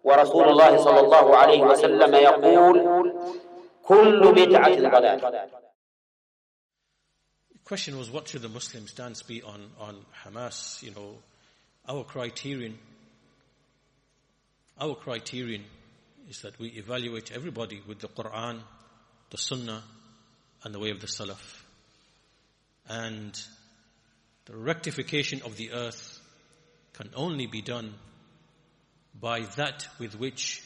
ورسول الله صلى الله عليه وسلم يقول كل بدعة ضلالة. The question was, what should the Muslim stance be on Hamas? Our criterion is that we evaluate everybody with the Quran, the Sunnah, and the way of the Salaf. And the rectification of the earth can only be done by that with which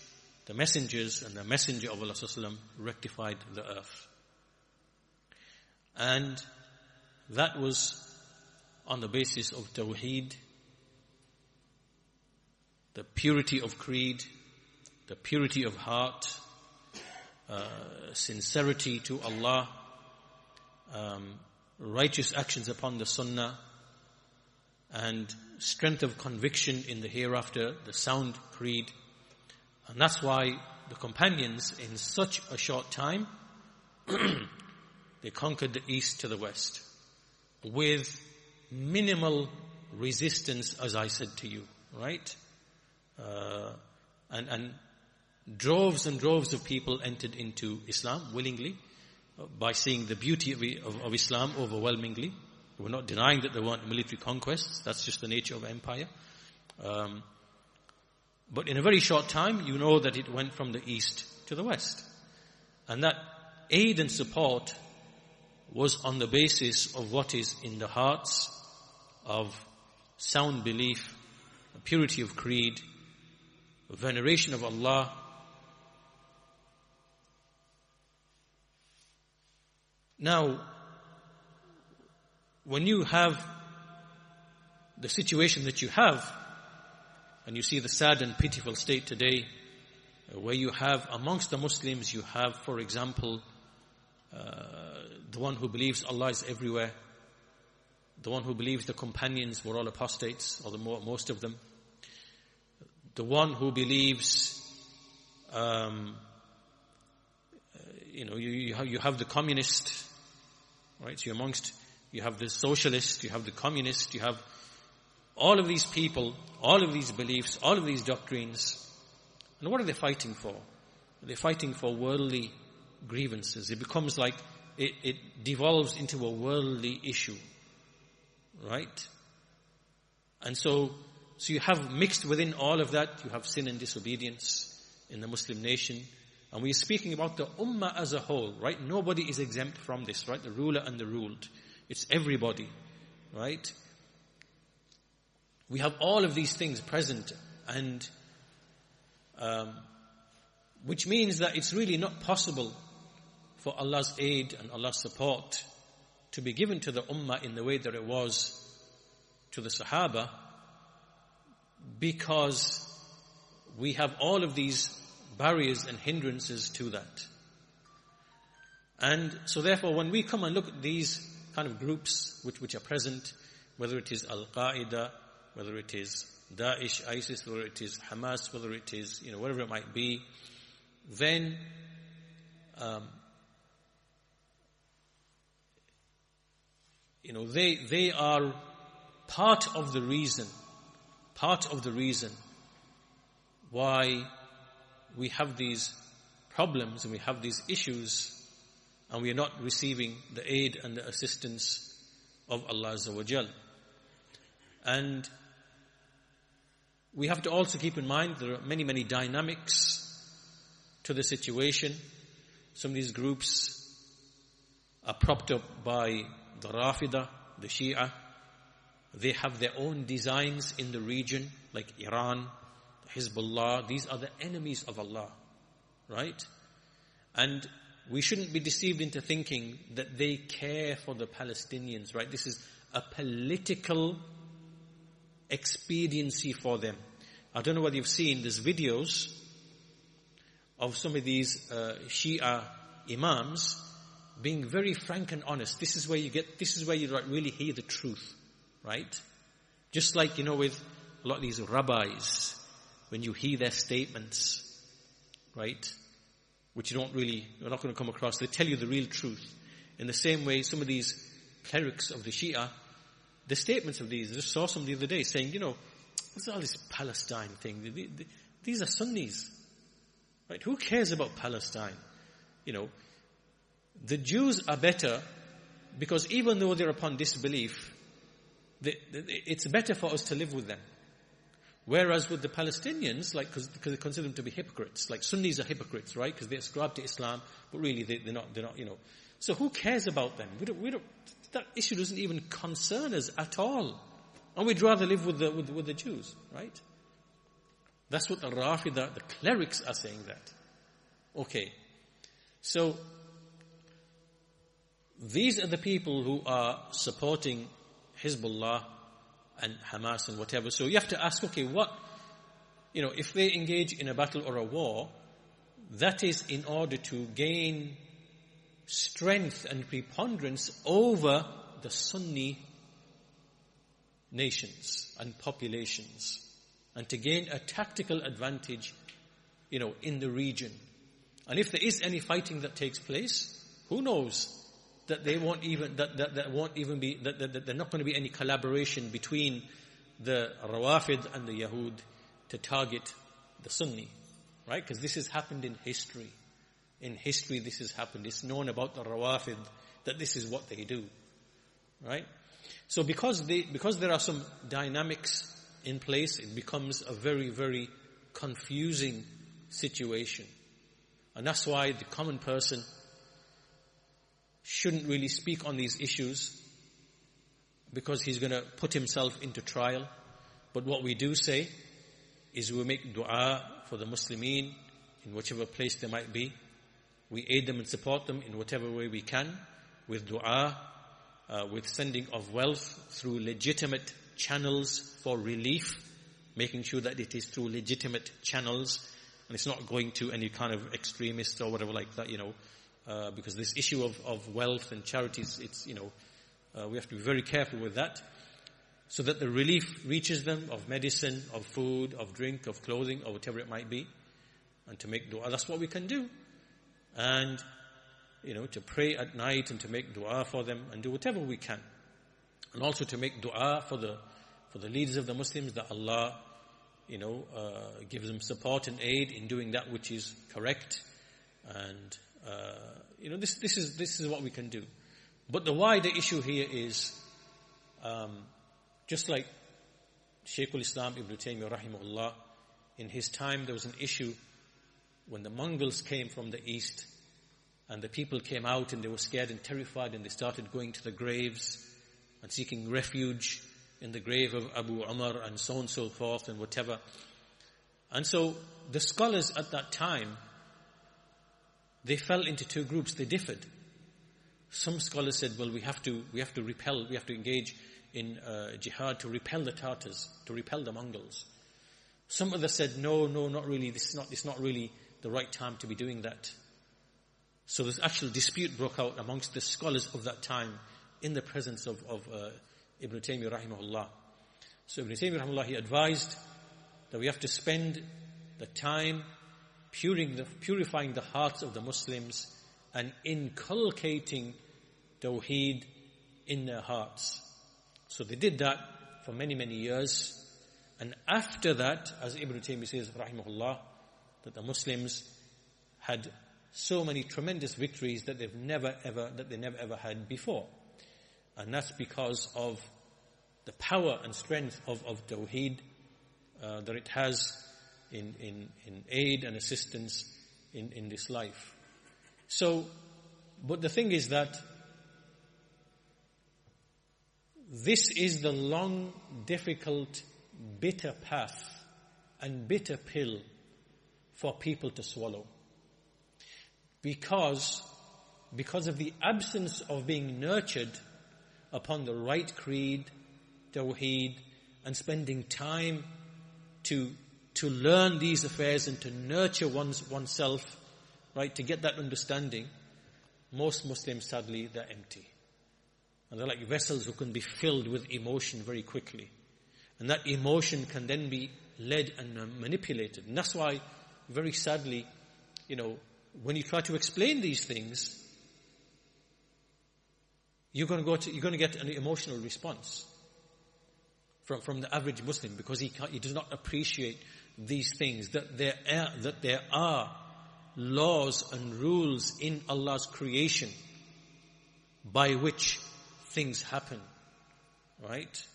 the messengers and the Messenger of Allah ﷺ rectified the earth. And that was on the basis of Tawheed, the purity of creed, the purity of heart, sincerity to Allah, righteous actions upon the Sunnah, and strength of conviction in the hereafter, the sound creed. And that's why the companions, in such a short time, they conquered the east to the west with minimal resistance, as I said to you, right? And droves and droves of people entered into Islam willingly by seeing the beauty of Islam overwhelmingly. We're not denying that there weren't military conquests. That's just the nature of empire. But in a very short time, you know that it went from the east to the west. And that aid and support was on the basis of what is in the hearts of sound belief, purity of creed, veneration of Allah. Now, when you have the situation that you have, and you see the sad and pitiful state today, where you have amongst the Muslims, you have, for example, the one who believes Allah is everywhere, the one who believes the companions were all apostates, or most of them, the one who believes, you have the communist, right? So you have the socialist, you have the communist, you have all of these people, all of these beliefs, all of these doctrines. And what are they fighting for? They're fighting for worldly grievances. It becomes like, it devolves into a worldly issue, right? And so you have mixed within all of that, you have sin and disobedience in the Muslim nation. And we're speaking about the ummah as a whole, right? Nobody is exempt from this, right? The ruler and the ruled. It's everybody, right? We have all of these things present, and which means that it's really not possible for Allah's aid and Allah's support to be given to the ummah in the way that it was to the Sahaba, because we have all of these barriers and hindrances to that. And so therefore, when we come and look at these kind of groups which are present, whether it is Al-Qaeda, whether it is Daesh, ISIS, whether it is Hamas, whether it is, whatever it might be, then they are part of the reason why we have these problems and we have these issues, and we are not receiving the aid and the assistance of Allah Azza wa Jal. And we have to also keep in mind there are many, many dynamics to the situation. Some of these groups are propped up by the Raafidah, the Shia. They have their own designs in the region, like Iran, Hezbollah. These are the enemies of Allah, right? And we shouldn't be deceived into thinking that they care for the Palestinians, right? This is a political expediency for them. I don't know whether you've seen, there's videos of some of these Shia imams being very frank and honest. This is where you really hear the truth, right? Just like, with a lot of these rabbis, when you hear their statements, right, which you're not going to come across, they tell you the real truth. In the same way, some of these clerics of the Shia, the statements of these, I just saw some the other day saying, what's all this Palestine thing? These are Sunnis. Right? Who cares about Palestine? The Jews are better because even though they're upon disbelief, it's better for us to live with them. Whereas with the Palestinians, because they consider them to be hypocrites, like Sunnis are hypocrites, right? Because they ascribe to Islam, but really they're not. So who cares about them? We don't. That issue doesn't even concern us at all, and we'd rather live with the Jews, right? That's what the Raafidah, the clerics, are saying that. Okay, so these are the people who are supporting Hezbollah and Hamas and whatever. So you have to ask, okay, if they engage in a battle or a war, that is in order to gain strength and preponderance over the Sunni nations and populations, and to gain a tactical advantage, in the region. And if there is any fighting that takes place, who knows that there not going to be any collaboration between the Rawafid and the Yahud to target the Sunni, right? Because this has happened in history. In history, this has happened. It's known about the Rawafid that this is what they do, right? So because there are some dynamics in place, it becomes a very, very confusing situation. And that's why the common person shouldn't really speak on these issues, because he's going to put himself into trial. But what we do say is we make dua for the Muslimin in whichever place they might be. We aid them and support them in whatever way we can, with dua, with sending of wealth through legitimate channels for relief, making sure that it is through legitimate channels and it's not going to any kind of extremists or whatever like that, because this issue of wealth and charities, we have to be very careful with that, so that the relief reaches them of medicine, of food, of drink, of clothing, or whatever it might be, and to make dua. That's what we can do. And, to pray at night and to make dua for them and do whatever we can. And also to make dua for the leaders of the Muslims, that Allah, gives them support and aid in doing that which is correct. And, this is what we can do. But the wider issue here is, just like Shaykh al-Islam Ibn Taymiyyah rahimahullah, in his time there was an issue when the Mongols came from the east, and the people came out and they were scared and terrified, and they started going to the graves and seeking refuge in the grave of Abu Umar and so on and so forth and whatever. And so the scholars at that time, they fell into two groups. They differed. Some scholars said, well, we have to engage in jihad to repel the Tatars, to repel the Mongols. Some others said, no, not really. It's not really the right time to be doing that. So this actual dispute broke out amongst the scholars of that time in the presence of Ibn Taymiyyah rahimahullah. So Ibn Taymiyyah rahimahullah, he advised that we have to spend the time purifying the hearts of the Muslims and inculcating Tawheed in their hearts. So they did that for many, many years. And after that, as Ibn Taymiyyah says, rahimahullah, that the Muslims had so many tremendous victories that they never ever had before. And that's because of the power and strength of Tawheed that it has in aid and assistance in this life. So, but the thing is that this is the long, difficult, bitter path and bitter pill for people to swallow. Because of the absence of being nurtured upon the right creed, Tawheed, and spending time to learn these affairs and to nurture oneself, right, to get that understanding, most Muslims, sadly, they're empty. And they're like vessels who can be filled with emotion very quickly. And that emotion can then be led and manipulated. And that's why, very sadly, when you try to explain these things, you're going to get an emotional response from the average Muslim, because he does not appreciate these things, that there are laws and rules in Allah's creation by which things happen, right?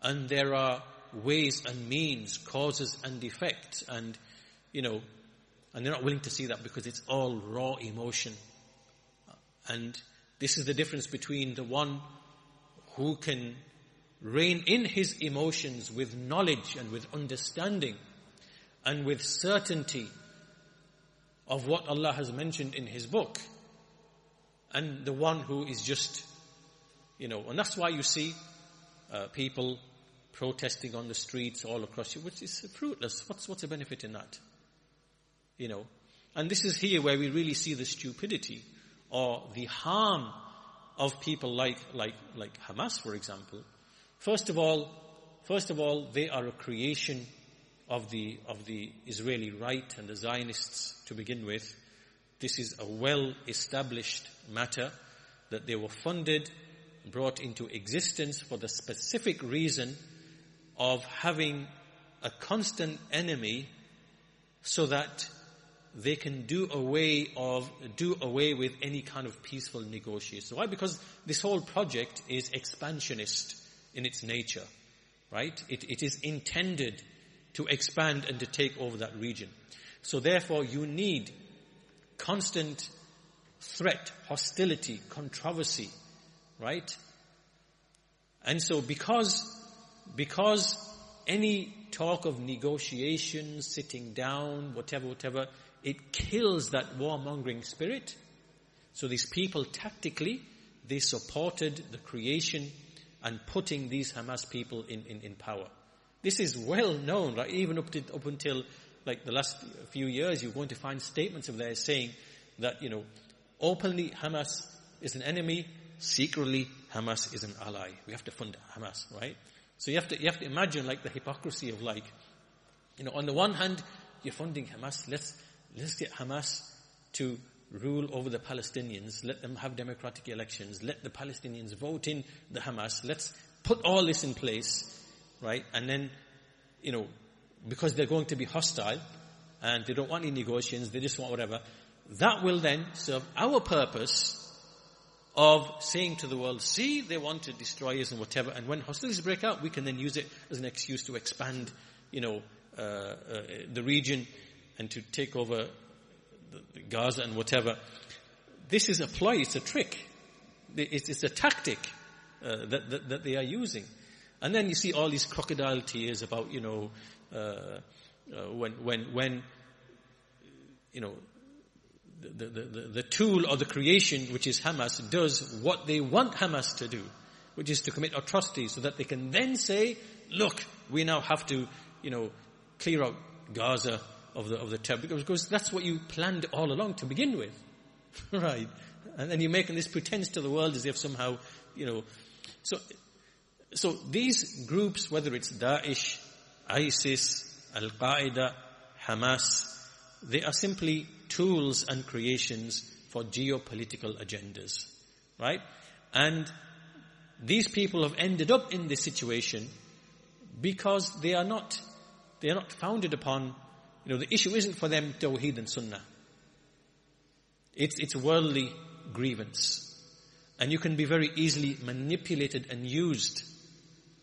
And there are ways and means, causes and effects, and and they're not willing to see that because it's all raw emotion. And this is the difference between the one who can rein in his emotions with knowledge and with understanding and with certainty of what Allah has mentioned in His book, and the one who is just, and that's why you see people protesting on the streets all across you, which is fruitless. What's the benefit in that? And this is here where we really see the stupidity or the harm of people like Hamas, for example. First of all, they are a creation of the Israeli right and the Zionists to begin with. This is a well-established matter that they were funded, brought into existence for the specific reason of having a constant enemy so that they can do away with any kind of peaceful negotiation. Why? Because this whole project is expansionist in its nature, right? It is intended to expand and to take over that region. So therefore you need constant threat, hostility, controversy, right? And so because any talk of negotiation, sitting down, whatever, it kills that warmongering spirit. So these people tactically, they supported the creation and putting these Hamas people in power. This is well known, right? Even up until like the last few years, you're going to find statements of theirs saying that, openly Hamas is an enemy, secretly Hamas is an ally. We have to fund Hamas, right? So you have to imagine like the hypocrisy of on the one hand, you're funding Hamas. Let's get Hamas to rule over the Palestinians. Let them have democratic elections. Let the Palestinians vote in the Hamas. Let's put all this in place, right? And then, because they're going to be hostile and they don't want any negotiations, they just want whatever, that will then serve our purpose of saying to the world, see, they want to destroy us and whatever, and when hostilities break out, we can then use it as an excuse to expand, the region and to take over the Gaza and whatever. This is a ploy, it's a trick, it's a tactic that they are using. And then you see all these crocodile tears about, when the tool or the creation, which is Hamas, does what they want Hamas to do, which is to commit atrocities, so that they can then say, look, we now have to, clear out Gaza of the terror, because that's what you planned all along to begin with, right? And then you're making this pretense to the world as if somehow, So these groups, whether it's Daesh, ISIS, Al-Qaeda, Hamas, they are simply tools and creations for geopolitical agendas, right? And these people have ended up in this situation because they are not founded upon, the issue isn't for them Tawheed and Sunnah. It's worldly grievance. And you can be very easily manipulated and used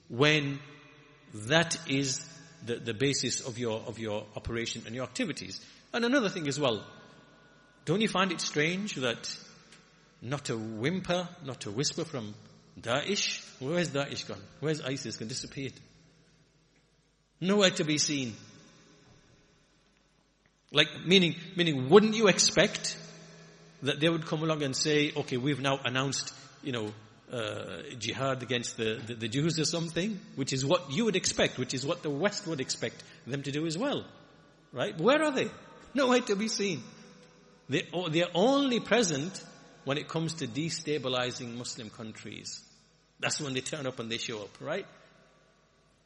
when that is the basis of your operation and your activities. And another thing as well, don't you find it strange that not a whimper, not a whisper from Daesh? Where's Daesh gone? Where's ISIS gone? Disappeared. Nowhere to be seen. Meaning, wouldn't you expect that they would come along and say, okay, we've now announced, jihad against the Jews or something, which is what you would expect, which is what the West would expect them to do as well, right? Where are they? Nowhere to be seen. They're only present when it comes to destabilizing Muslim countries. That's when they turn up and they show up, right?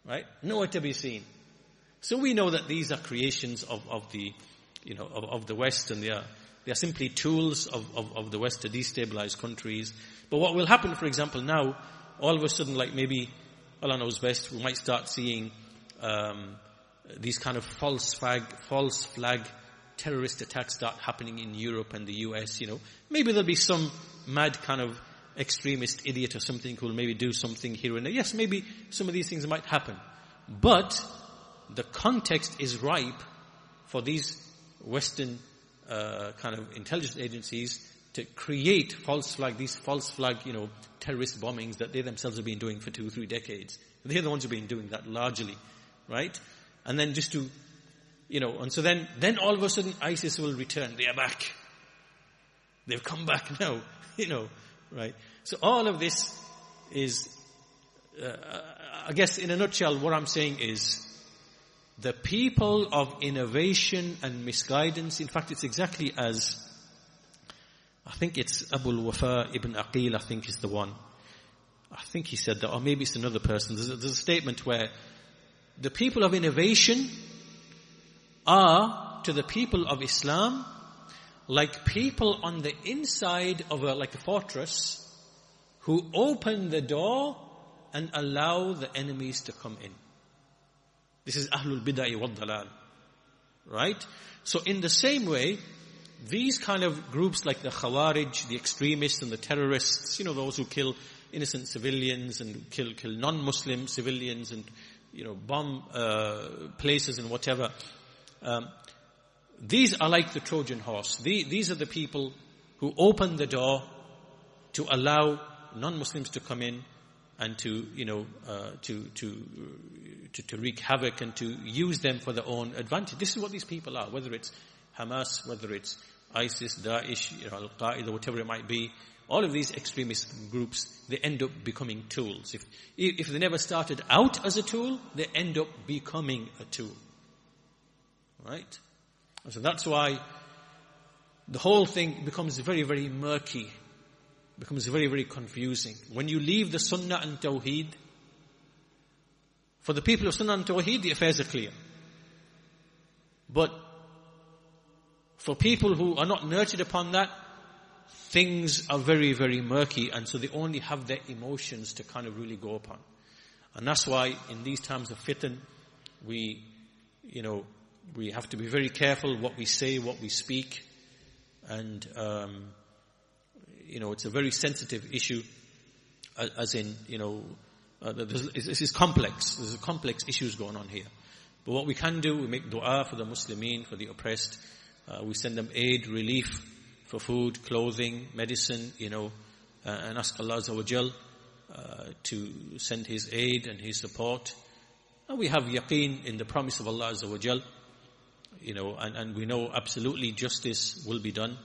Right? Nowhere to be seen. So we know that these are creations of the West, and they are simply tools of the West to destabilize countries. But what will happen, for example, now, all of a sudden, like maybe Allah knows best, we might start seeing these kind of false flag terrorist attacks start happening in Europe and the US, maybe there'll be some mad kind of extremist idiot or something who will maybe do something here and there. Yes, maybe some of these things might happen. But the context is ripe for these Western kind of intelligence agencies to create these false flag, terrorist bombings that they themselves have been doing for 2-3 decades. They're the ones who've been doing that largely, right? And then just to, and so then all of a sudden ISIS will return. They are back. They've come back now, right? So all of this is, I guess in a nutshell, what I'm saying is the people of innovation and misguidance, in fact it's exactly as, I think it's Abu al-Wafa ibn Aqil, I think is the one. I think he said that, or maybe it's another person. There's a statement where the people of innovation are to the people of Islam like people on the inside of like a fortress who open the door and allow the enemies to come in. This is Ahlul Bid'ah wal Dalal. Right? So in the same way, these kind of groups like the Khawarij, the extremists and the terrorists, those who kill innocent civilians and kill non-Muslim civilians and, bomb places and whatever. These are like the Trojan horse. These are the people who open the door to allow non-Muslims to come in and to wreak havoc and to use them for their own advantage. This is what these people are, whether it's Hamas, whether it's ISIS, Daesh, Al-Qaeda, whatever it might be. All of these extremist groups, they end up becoming tools. If they never started out as a tool, they end up becoming a tool. Right? And so that's why the whole thing becomes very, very murky, becomes very, very confusing. When you leave the Sunnah and Tawheed, for the people of Sunnah and Tawheed, the affairs are clear. But for people who are not nurtured upon that, things are very, very murky, and so they only have their emotions to kind of really go upon. And that's why in these times of fitan, we have to be very careful what we say, what we speak, and it's a very sensitive issue, as in, this is complex. There's complex issues going on here. But what we can do, we make dua for the Muslimin, for the oppressed. We send them aid, relief, for food, clothing, medicine, and ask Allah Azza wa Jal to send His aid and His support. And we have yaqeen in the promise of Allah Azza wa Jal, and we know absolutely justice will be done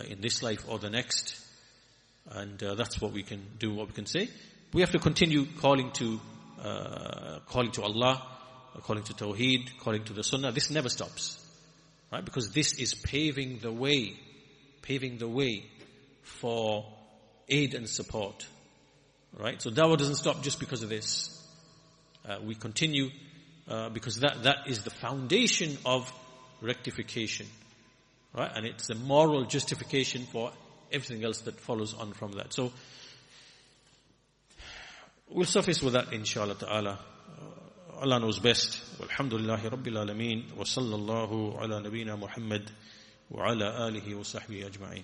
in this life or the next. And that's what we can do, what we can say. We have to continue calling to Allah, calling to Tawheed, calling to the Sunnah. This never stops, right? Because this is paving the way for aid and support, right? So dawah doesn't stop just because of this. We continue because that is the foundation of rectification, right? And it's the moral justification for everything else that follows on from that. So we'll suffice with that, inshallah ta'ala. Allah knows best. Walhamdulillahi Rabbil Alameen. Wa sallallahu ala nabiyyina Muhammad wa ala alihi wa sahbihi ajma'in.